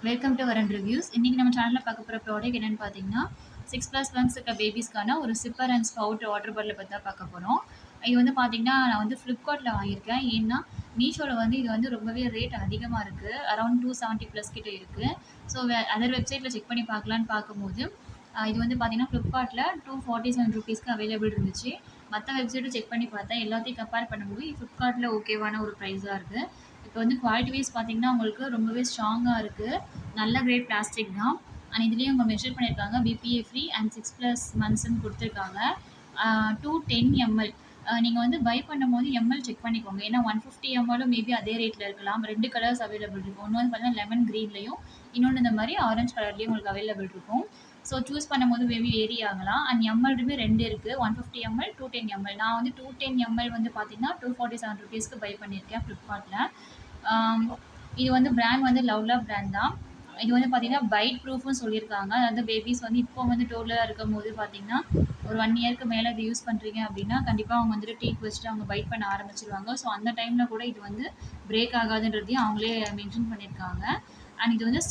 Welcome to வரன் reviews. இன்றைக்கி நம்ம சேனலில் பார்க்க போகிற ப்ராடக்ட் என்னென்னு பார்த்தீங்கன்னா 6+1 இருக்க பேபிஸ்க்கான ஒரு சிப்பர் அண்ட் ஸ்பவுட் வாட்டர் பாட்டில் பற்றி தான் பார்க்க போகிறோம். இது வந்து பார்த்தீங்கன்னா நான் வந்து ஃப்ளிப்கார்ட்டில் வாங்கியிருக்கேன். ஏன்னா மீஷோவில் வந்து இது வந்து ரொம்பவே ரேட் அதிகமாக இருக்குது. அரௌண்ட் 270+ கிட்ட இருக்குது. ஸோ அதர் வெப்சைட்டில் செக் பண்ணி பார்க்கலான்னு பார்க்கும்போது இது வந்து பார்த்தீங்கன்னா ஃப்ளிப்கார்ட்டில் 247 ரூபீஸ்க்கு அவைலபிள் இருந்துச்சு. மற்ற வெப்சைட்டும் செக் பண்ணி பார்த்தேன். எல்லாத்தையும் கம்பேர் பண்ணும்போது ஃப்ளிப்கார்ட்டில் ஓகேவான ஒரு ப்ரைஸாக இருக்குது. இப்போ வந்து குவாலிட்டி வைஸ் பார்த்தீங்கன்னா உங்களுக்கு ரொம்பவே ஸ்ட்ராங்காக இருக்குது. நல்ல கிரேட் பிளாஸ்டிக் தான். அண்ட் இதுலேயும் அவங்க மெஷர் பண்ணியிருக்காங்க BPA ஃப்ரீ அண்ட் 6+ மந்த்ஸ்ன்னு கொடுத்துருக்காங்க. 210 ml. நீங்கள் வந்து பை பண்ணும்போது எம்எல் செக் பண்ணிக்கோங்க. ஏன்னா 150 ml மேபி அதே ரேட்டில் இருக்கலாம். 2 கலர்ஸ் அவைலபிள் இருக்கும். ஒன்று வந்து பார்த்தீங்கன்னா லெமன் க்ரீன்லையும், இன்னொன்று இந்த மாதிரி ஆரஞ்சு கலர்லேயும் உங்களுக்கு அவைலபிள் இருக்கும். ஸோ சூஸ் பண்ணும்போது மேபி வேரி ஆகலாம். அண்ட் எம்எல்டுமே 2 இருக்குது, 150 ml 210 ml. நான் வந்து 210 ml வந்து பார்த்தீங்கன்னா 247 ரூபீஸ்க்கு பை பண்ணியிருக்கேன் ஃப்ளிப்கார்ட்டில். இது வந்து பிராண்ட் வந்து லவ்லா பிராண்ட் தான். இது வந்து பார்த்தீங்கன்னா பைட் ப்ரூஃப்னு சொல்லியிருக்காங்க. அதாவது பேபிஸ் வந்து இப்போ வந்து டோர்லராக இருக்கும் போது பார்த்தீங்கன்னா ஒரு 1 இயருக்கு மேலே இது யூஸ் பண்ணுறீங்க அப்படின்னா கண்டிப்பாக அவங்க வந்துட்டு டீத் வச்சுட்டு அவங்க பைட் பண்ண ஆரம்பிச்சிருவாங்க. ஸோ அந்த டைமில் கூட இது வந்து பிரேக் ஆகாதுன்றதையும் அவங்களே மென்ஷன் பண்ணியிருக்காங்க. அண்ட் இது வந்து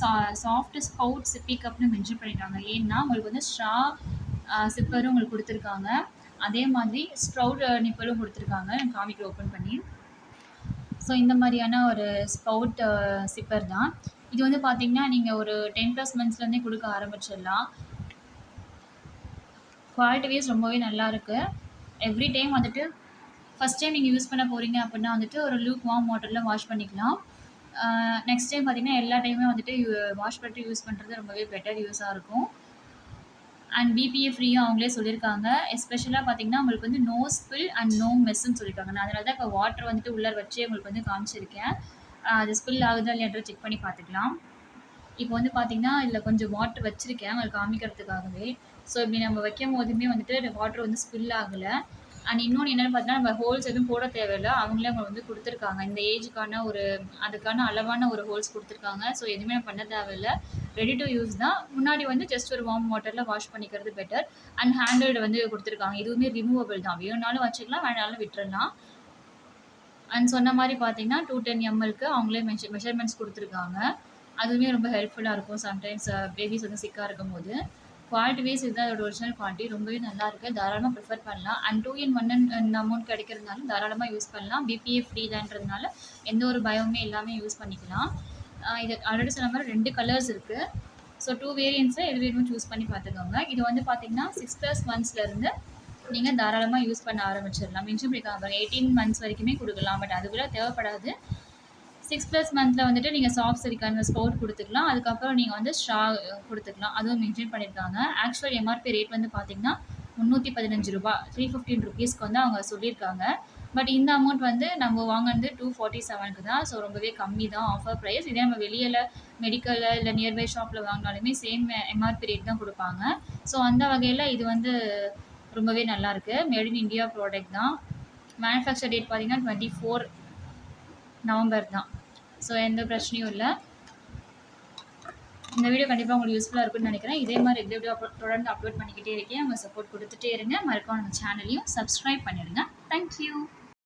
சாஃப்ட் ஸ்பவுட் சிப்பி கப்னு மென்ஷன் பண்ணியிருக்காங்க. ஏன்னா உங்களுக்கு வந்து ஸ்ட்ரா சிப்பரும் உங்களுக்கு கொடுத்துருக்காங்க. அதே மாதிரி ஸ்ப்ரவுட் நிப்பலும் கொடுத்துருக்காங்க. நான் காமிக்க ஓப்பன் பண்ணி. ஸோ இந்த மாதிரியான ஒரு ஸ்பவுட் சிப்பர் தான். இது வந்து பார்த்தீங்கன்னா நீங்கள் ஒரு 10+ மந்த்ஸ்லேருந்தே கொடுக்க ஆரம்பிச்சிடலாம். குவாலிட்டி வைஸ் ரொம்பவே நல்லாயிருக்கு. எவ்ரி டைம் வந்துட்டு ஃபஸ்ட் டைம் நீங்கள் யூஸ் பண்ண போகிறீங்க அப்படின்னா வந்துட்டு ஒரு லூக் வார்ம் வாட்டரில் வாஷ் பண்ணிக்கலாம். நெக்ஸ்ட் டைம் பார்த்தீங்கன்னா எல்லா டைமே வந்துட்டு வாஷ் பண்ணிட்டு யூஸ் பண்ணுறது ரொம்பவே பெட்டர் யூஸாக இருக்கும். அண்ட் BPA ஃப்ரீயும் அவங்களே சொல்லியிருக்காங்க. எஸ்பெஷலாக பார்த்தீங்கன்னா உங்களுக்கு வந்து நோ ஸ்பில் அண்ட் நோ மெஸ்ன்னு சொல்லியிருக்காங்க. நான் அதனால தான் இப்போ வாட்டர் வந்துட்டு உள்ளே வச்சு உங்களுக்கு வந்து காமிச்சிருக்கேன். அது ஸ்பில் ஆகுதா இல்லையான்ற செக் பண்ணி பார்த்துக்கலாம். இப்போ வந்து பார்த்தீங்கன்னா இதில் கொஞ்சம் வாட்டர் வச்சுருக்கேன் உங்களுக்கு காமிக்கிறதுக்காகவே. ஸோ இப்படி நம்ம வைக்கும் போதுமே வந்துட்டு வாட்டர் வந்து ஸ்பில் ஆகலை. அண்ட் இன்னொன்று என்னென்னு பார்த்தீங்கன்னா நம்ம ஹோல்ஸ் எதுவும் போட தேவையில்லை. அவங்களே அவங்க வந்து கொடுத்துருக்காங்க. இந்த ஏஜுக்கான அதுக்கான அளவான ஒரு ஹோல்ஸ் கொடுத்துருக்காங்க. ஸோ எதுவுமே பண்ண தேவையில்லை. ரெடி டு யூஸ் தான். முன்னாடி வந்து ஜஸ்ட் ஒரு வார்ம் வாட்டரில் வாஷ் பண்ணிக்கிறது பெட்டர். அண்ட் ஹேண்டில்டு வந்து கொடுத்துருக்காங்க. இதுவுமே ரிமூவபிள் தான். வேணுனாலும் வச்சுக்கலாம், வேணாலும் விட்டுறலாம். அண்ட் சொன்ன மாதிரி பார்த்தீங்கன்னா 210 mlக்கு அவங்களே மெஷர்மெண்ட்ஸ் கொடுத்துருக்காங்க. அதுவுமே ரொம்ப ஹெல்ப்ஃபுல்லாக இருக்கும் சம்டைம்ஸ் பேபிஸ் வந்து சிக்காக இருக்கும் போது. குவாலிட்டி வைஸ் இதுதான் அதோட ஒரிஜினல் குவாலிட்டி. ரொம்பவே நல்லாயிருக்கு. தாராளமாக ப்ரிஃபர் பண்ணலாம். அண்ட் 2-in-1 இந்த அமௌண்ட் கிடைக்கிறதுனால தாராளமாக யூஸ் பண்ணலாம். BPA ஃப்ரீ தான்றதுனால எந்த ஒரு பயமுமே இல்லாமல் யூஸ் பண்ணிக்கலாம். இது ஆல்ரெடி சொன்ன மாதிரி 2 கலர்ஸ் இருக்குது. ஸோ 2 வேரியன்ட்ஸில் எது வேணுமோ சூஸ் பண்ணி பார்த்துக்கோங்க. இது வந்து பார்த்தீங்கன்னா 6+ மந்த்ஸ்லேருந்து நீங்கள் தாராளமாக யூஸ் பண்ண ஆரம்பிச்சிடலாம். மென்ஷன் பண்ணியிருக்காங்க 18 மந்த்ஸ் வரைக்குமே கொடுக்கலாம். பட் அதுக்குள்ளே தேவைப்படாது. 6+ மந்த்தில் வந்துட்டு நீங்கள் சாஃப்ட் சிலிக்கான் ஸ்பவுட் கொடுத்துக்கலாம். அதுக்கப்புறம் நீங்கள் வந்து ஸ்ட்ரா கொடுத்துக்கலாம். அதுவும் மென்ஷன் பண்ணியிருக்காங்க. ஆக்சுவல் MRP ரேட் வந்து பார்த்தீங்கன்னா 315 ரூபா, 315 ரூபீஸ்க்கு வந்து அவங்க சொல்லியிருக்காங்க. பட் இந்த அமௌண்ட் வந்து நம்ம வாங்கினது 247க்கு தான். ஸோ ரொம்பவே கம்மி தான் ஆஃபர் ப்ரைஸ். இதே நம்ம வெளியில் மெடிக்கலில் இல்லை நியர்பை ஷாப்பில் வாங்கினாலுமே சேம் MRP ரேட் தான் கொடுப்பாங்க. ஸோ அந்த வகையில் இது வந்து ரொம்பவே நல்லாயிருக்கு. மேட் இன் இந்தியா ப்ராடக்ட் தான். மேனுஃபேக்சர் டேட் பார்த்தீங்கன்னா 24 நவம்பர் தான். ஸோ எந்த பிரச்சனையும் இல்லை. இந்த வீடியோ கண்டிப்பாக உங்களுக்கு யூஸ்ஃபுல்லாக இருக்குன்னு நினைக்கிறேன். இதே மாதிரி ரெகுலர் தொடர்ந்து அப்லோட் பண்ணிக்கிட்டே இருக்கேன். உங்கள் சப்போர்ட் கொடுத்துட்டே இருங்க. மறக்காம நம்ம சேனலையும் சப்ஸ்கிரைப் பண்ணிடுங்க. தேங்க்யூ.